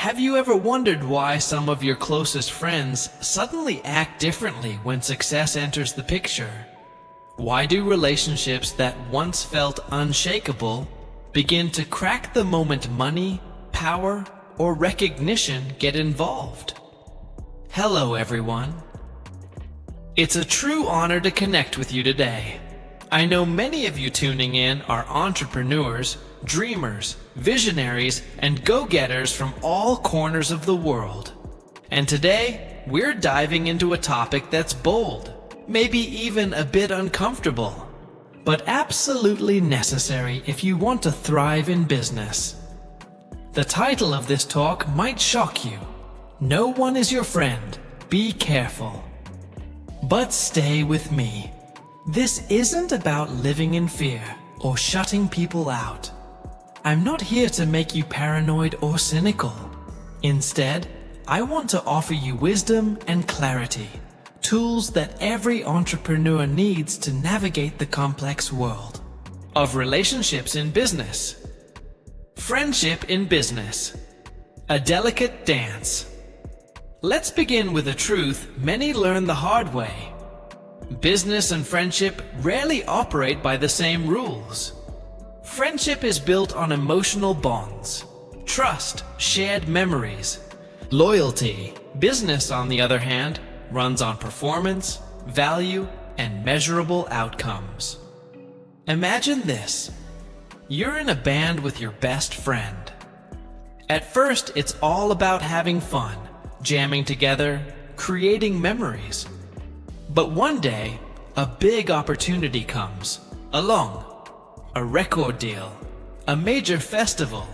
Have you ever wondered why some of your closest friends suddenly act differently when success enters the picture? Why do relationships that once felt unshakable begin to crack the moment money, power, or recognition get involved? Hello, everyone. It's a true honor to connect with you today. I know many of you tuning in are entrepreneurs, dreamers, visionaries, and go-getters from all corners of the world. And today, we're diving into a topic that's bold, maybe even a bit uncomfortable, but absolutely necessary if you want to thrive in business. The title of this talk might shock you. No one is your friend. Be careful. But stay with me. This isn't about living in fear or shutting people out. I'm not here to make you paranoid or cynical. Instead, I want to offer you wisdom and clarity, tools that every entrepreneur needs to navigate the complex world of relationships in business. Friendship in business, a delicate dance. Let's begin with a truth many learn the hard way. Business and friendship rarely operate by the same rules. Friendship is built on emotional bonds, trust, shared memories, loyalty. Business, on the other hand, runs on performance, value, and measurable outcomes. Imagine this. You're in a band with your best friend. At first, it's all about having fun, jamming together, creating memories. But one day, a big opportunity comes along. A record deal, a major festival,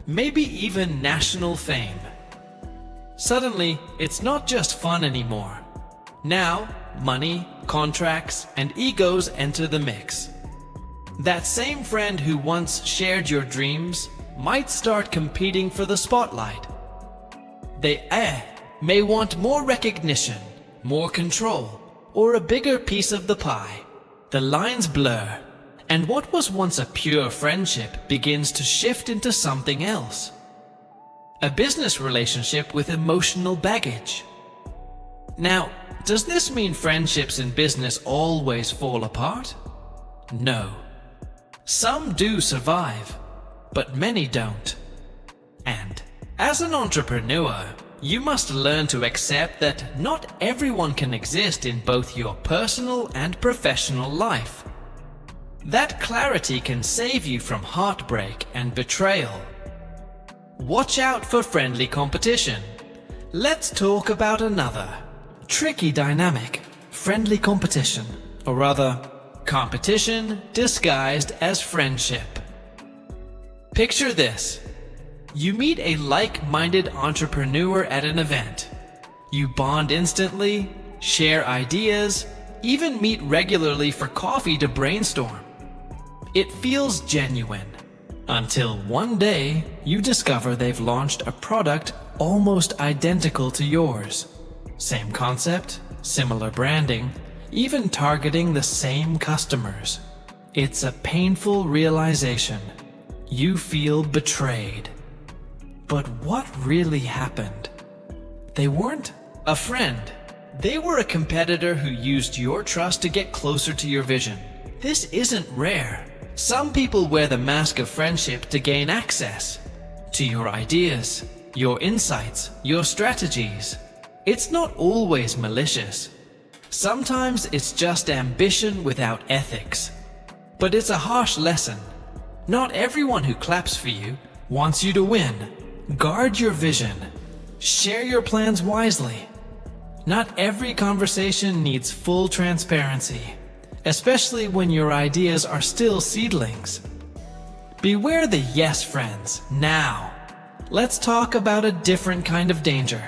maybe even national fame. Suddenly, it's not just fun anymore. Now, money, contracts, and egos enter the mix. That same friend who once shared your dreams might start competing for the spotlight. They may want more recognition, more control, or a bigger piece of the pie. The lines blur, and what was once a pure friendship begins to shift into something else. A business relationship with emotional baggage. Now, does this mean friendships in business always fall apart? No. Some do survive, but many don't. And as an entrepreneur, you must learn to accept that not everyone can exist in both your personal and professional life. That clarity can save you from heartbreak and betrayal. Watch out for friendly competition. Let's talk about another tricky dynamic, friendly competition, or rather, competition disguised as friendship. Picture this. You meet a like-minded entrepreneur at an event. You bond instantly, share ideas, even meet regularly for coffee to brainstorm. It feels genuine, until one day you discover they've launched a product almost identical to yours. Same concept, similar branding, even targeting the same customers. It's a painful realization. You feel betrayed. But what really happened? They weren't a friend. They were a competitor who used your trust to get closer to your vision. This isn't rare. Some people wear the mask of friendship to gain access to your ideas, your insights, your strategies. It's not always malicious. Sometimes it's just ambition without ethics. But it's a harsh lesson. Not everyone who claps for you wants you to win. Guard your vision. Share your plans wisely. Not every conversation needs full transparency, especially when your ideas are still seedlings. Beware the yes friends. Now, let's talk about a different kind of danger.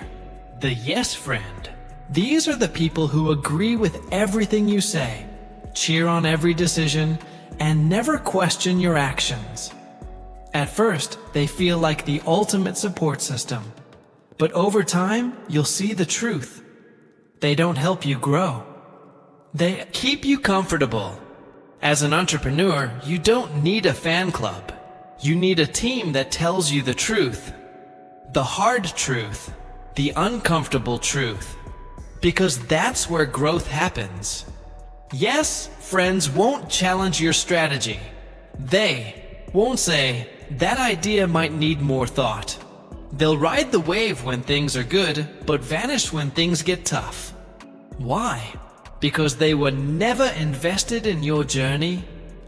The yes friend. These are the people who agree with everything you say, cheer on every decision, and never question your actions. At first, they feel like the ultimate support system. But over time, you'll see the truth. They don't help you grow. They keep you comfortable. As an entrepreneur, you don't need a fan club. You need a team that tells you the truth. The hard truth, the uncomfortable truth, because that's where growth happens. Yes, friends won't challenge your strategy. They won't say, that idea might need more thought. They'll ride the wave when things are good, but vanish when things get tough. Why? Because they were never invested in your journey,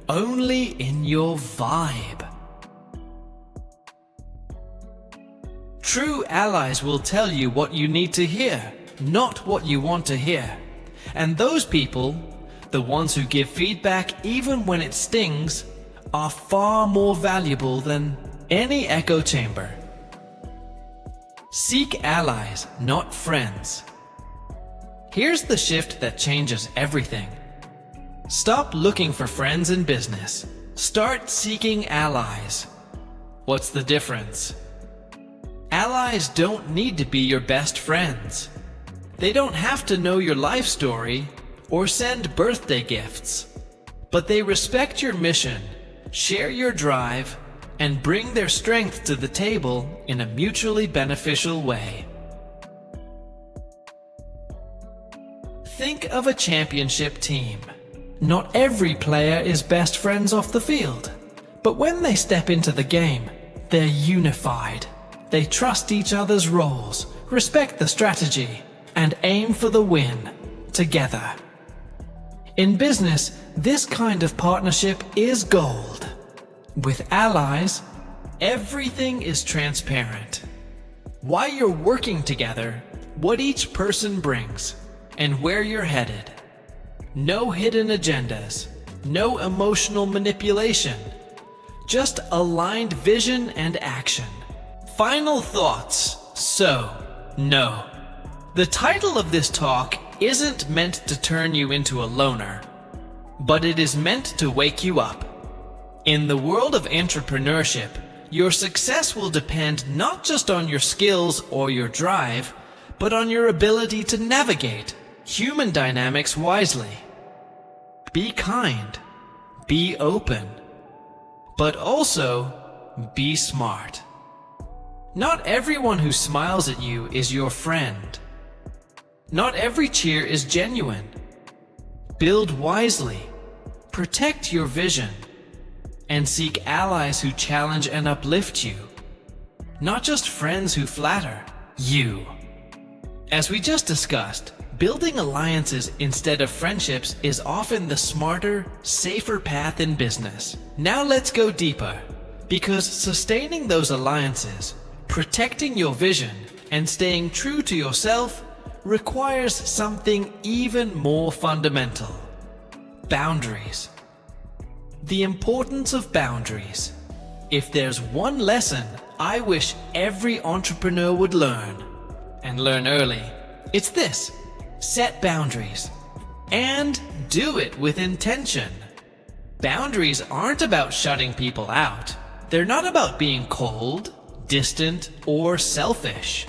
only in your vibe. True allies will tell you what you need to hear, not what you want to hear. And those people, the ones who give feedback even when it stings, are far more valuable than any echo chamber. Seek allies, not friends. Here's the shift that changes everything. Stop looking for friends in business. Start seeking allies. What's the difference? Allies don't need to be your best friends. They don't have to know your life story or send birthday gifts. But they respect your mission, share your drive, and bring their strength to the table in a mutually beneficial way. Think of a championship team. Not every player is best friends off the field, but when they step into the game, they're unified. They trust each other's roles, respect the strategy, and aim for the win together. In business, this kind of partnership is gold. With allies, everything is transparent. Why you're working together, what each person brings, and where you're headed. No hidden agendas, no emotional manipulation, just aligned vision and action. Final thoughts. No. The title of this talk isn't meant to turn you into a loner, but it is meant to wake you up. In the world of entrepreneurship, your success will depend not just on your skills or your drive, but on your ability to navigate human dynamics wisely. Be kind, be open, but also be smart. Not everyone who smiles at you is your friend. Not every cheer is genuine. Build wisely, protect your vision, and seek allies who challenge and uplift you, not just friends who flatter you. As we just discussed, building alliances instead of friendships is often the smarter, safer path in business. Now let's go deeper, because sustaining those alliances, protecting your vision, and staying true to yourself requires something even more fundamental: boundaries. The importance of boundaries. If there's one lesson I wish every entrepreneur would learn, and learn early, it's this: set boundaries. And do it with intention. Boundaries aren't about shutting people out. They're not about being cold, distant, or selfish.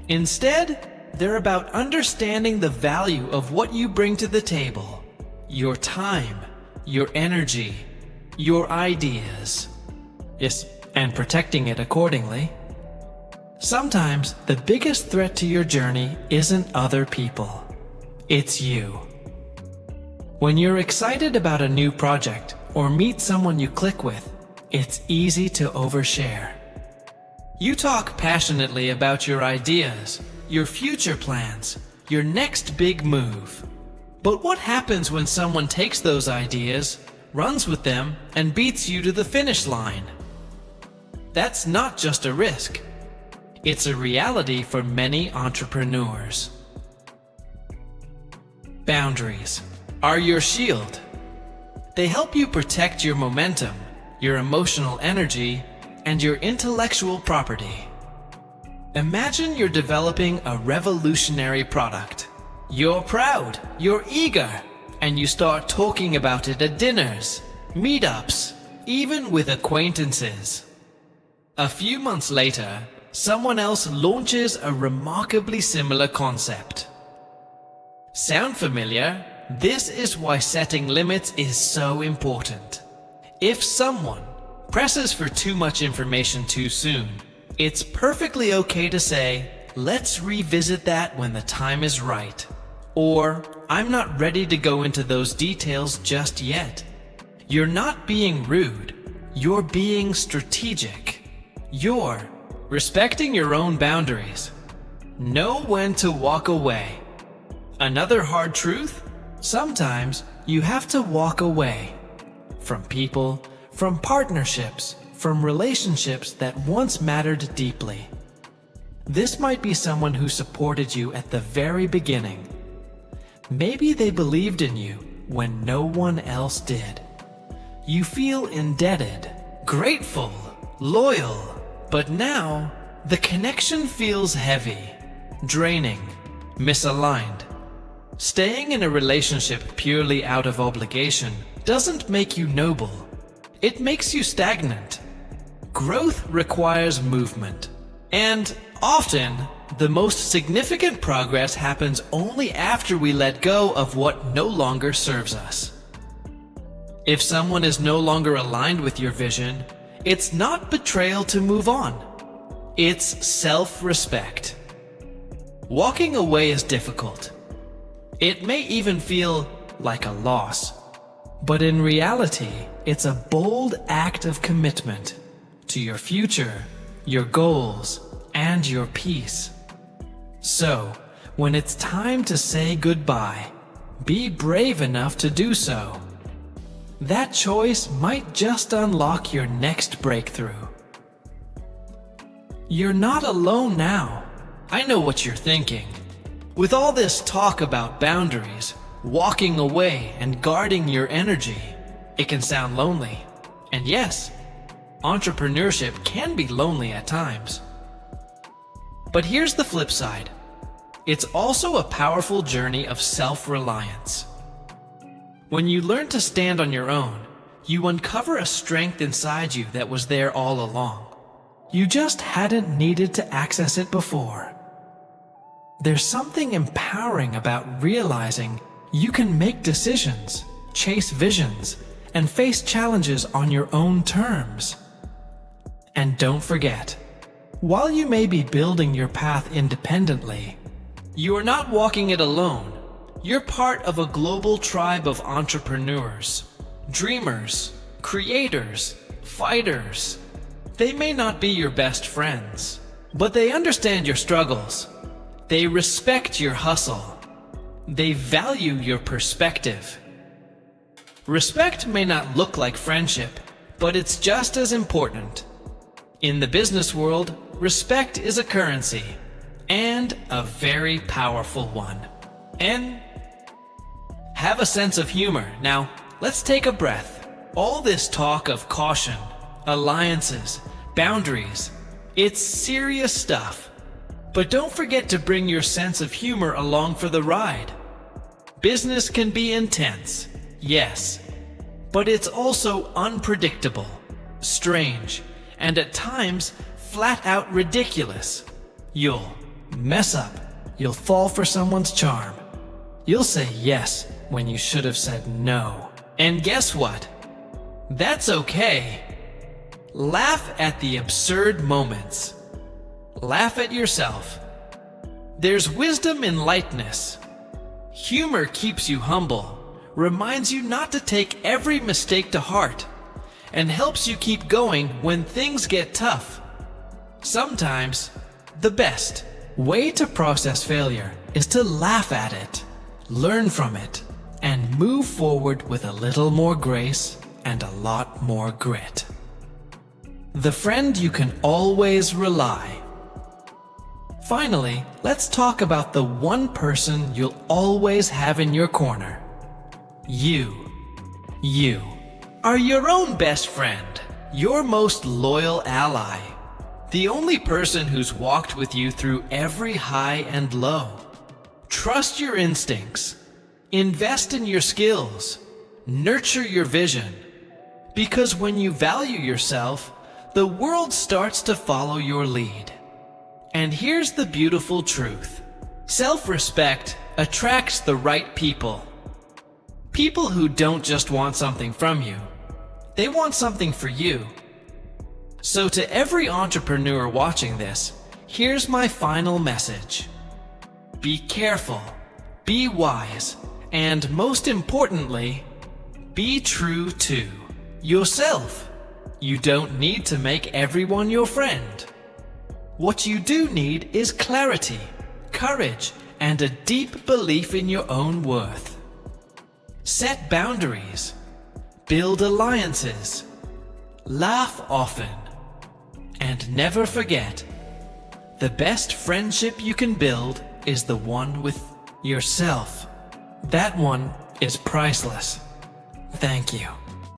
Instead, they're about understanding the value of what you bring to the table. Your time, your energy, your ideas. Yes, and protecting it accordingly. Sometimes the biggest threat to your journey isn't other people. It's you. When you're excited about a new project or meet someone you click with, it's easy to overshare. You talk passionately about your ideas, your future plans, your next big move. But what happens when someone takes those ideas, runs with them, and beats you to the finish line? That's not just a risk. It's a reality for many entrepreneurs. Boundaries are your shield. They help you protect your momentum, your emotional energy, and your intellectual property. Imagine you're developing a revolutionary product. You're proud, you're eager, and you start talking about it at dinners, meetups, even with acquaintances. A few months later, someone else launches a remarkably similar concept. Sound familiar? This is why setting limits is so important. If someone presses for too much information too soon, It's perfectly okay to say, let's revisit that when the time is right. Or, I'm not ready to go into those details just yet. You're not being rude. You're being strategic. You're respecting your own boundaries. Know when to walk away. Another hard truth? Sometimes you have to walk away from people, from partnerships, from relationships that once mattered deeply. This might be someone who supported you at the very beginning. Maybe they believed in you when no one else did. You feel indebted, grateful, loyal, but now the connection feels heavy, draining, misaligned. Staying in a relationship purely out of obligation doesn't make you noble. It makes you stagnant. Growth requires movement, and often the most significant progress happens only after we let go of what no longer serves us. If someone is no longer aligned with your vision, it's not betrayal to move on. It's self-respect. Walking away is difficult. It may even feel like a loss, but in reality, it's a bold act of commitment to your future, your goals, and your peace. So, when it's time to say goodbye, be brave enough to do so. That choice might just unlock your next breakthrough. You're not alone now. I know what you're thinking. With all this talk about boundaries, walking away, and guarding your energy, it can sound lonely. And yes, entrepreneurship can be lonely at times. But here's the flip side. It's also a powerful journey of self-reliance. When you learn to stand on your own, you uncover a strength inside you that was there all along. You just hadn't needed to access it before. There's something empowering about realizing you can make decisions, chase visions, and face challenges on your own terms. And don't forget, while you may be building your path independently, you are not walking it alone. You're part of a global tribe of entrepreneurs, dreamers, creators, fighters. They may not be your best friends, but they understand your struggles. They respect your hustle. They value your perspective. Respect may not look like friendship, but it's just as important. In the business world, respect is a currency, and a very powerful one. And have a sense of humor. Now, let's take a breath. All this talk of caution, alliances, boundaries, it's serious stuff. But don't forget to bring your sense of humor along for the ride. Business can be intense, yes, but it's also unpredictable, strange, and at times flat out ridiculous. You'll mess up. You'll fall for someone's charm. You'll say yes when you should have said no. And guess what? That's okay. Laugh at the absurd moments. Laugh at yourself. There's wisdom in lightness. Humor keeps you humble, reminds you not to take every mistake to heart, and helps you keep going when things get tough. Sometimes, the best way to process failure is to laugh at it, learn from it, and move forward with a little more grace and a lot more grit. The friend you can always rely. Finally, let's talk about the one person you'll always have in your corner. You. You are your own best friend, your most loyal ally, the only person who's walked with you through every high and low. Trust your instincts, invest in your skills, nurture your vision, because when you value yourself, the world starts to follow your lead. And here's the beautiful truth. Self-respect attracts the right people. People who don't just want something from you. They want something for you. So to every entrepreneur watching this, here's my final message. Be careful, be wise, and most importantly, be true to yourself. You don't need to make everyone your friend. What you do need is clarity, courage, and a deep belief in your own worth. Set boundaries, build alliances, laugh often, and never forget, the best friendship you can build is the one with yourself. That one is priceless. Thank you.